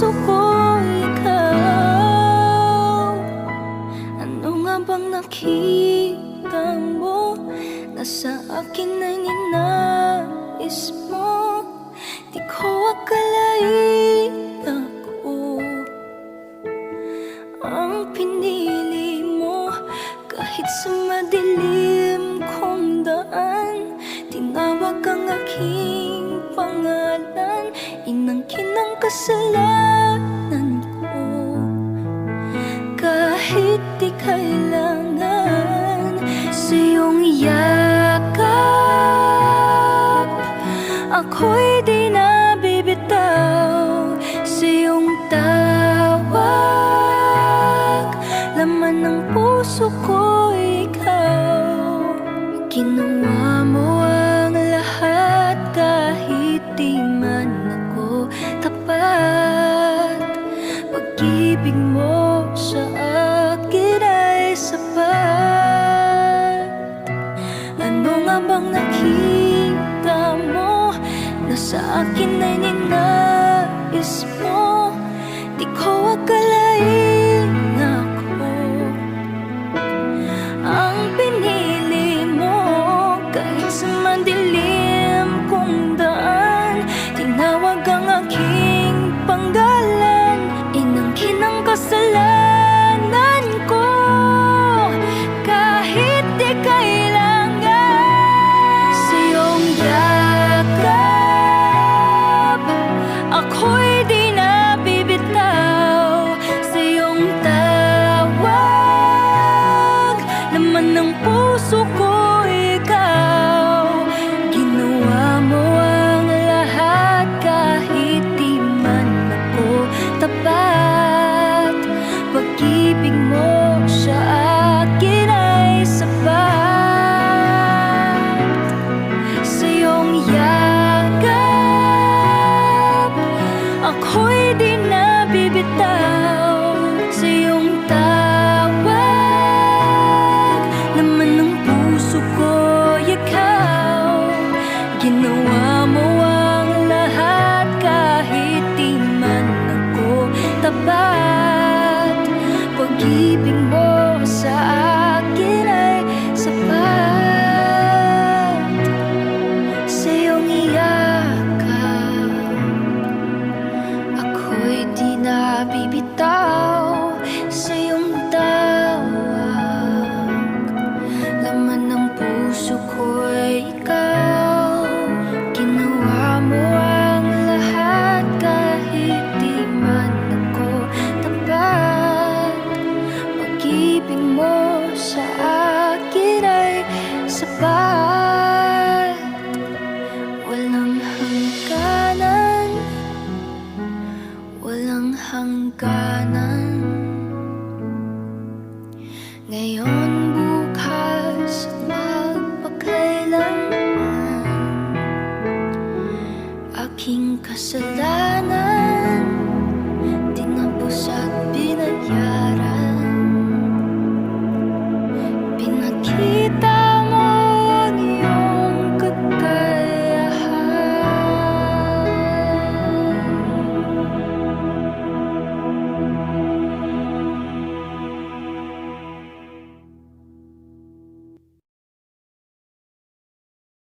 puso ko ikaw. Ano nga bang nakita mo na sa akin ay ninais mo? Di ko akalain ako ang pinili mo. Kahit sa madilim kong daan, tinawag ang aking pangalan. Inangkin ang kasalanan ko. Kahit di kailangan sa iyong yakap, ako'y di na bibitaw sa iyong tawag. Laman ng puso ko ikaw. Ginawa mo ang lahat kahit di man ako tapat. Pag-ibig mo sa akin ay sapat. Ano nga bang nakita mo na sa akin ay ninais mo? Di ko akalain ako ang pinili mo. Kahit sa madilim kong daan, tinawag ang aking panggalan. Inangkin ang kasalanan ko. Kahit di kailangan sa iyong yakap, ako'y di na bibitaw sa iyong tawag. Laman ng puso ko ikaw. Ginawa mo ang lahat kahit di man ako tapat. Pag-ibig mo sa akin ay sapat. Sa iyong yakap, ako'y di na bibitaw sa iyong tawag. Laman ng puso ko ikaw. Ginawa mo ang lahat kahit di man ako tapat. Pag-ibig mo sa akin ay sapat. Sa iyong yakap, ako'y di na bibitaw sa iyong tawag. Laman ng puso ko'y ikaw. Ginawa mo ang lahat kahit di man ako tapat. Pag-ibig mo sa akin ay sapat. Walang hangganan, walang hangganan. Ngayon, bukas at magpakailanman, aking kasalanan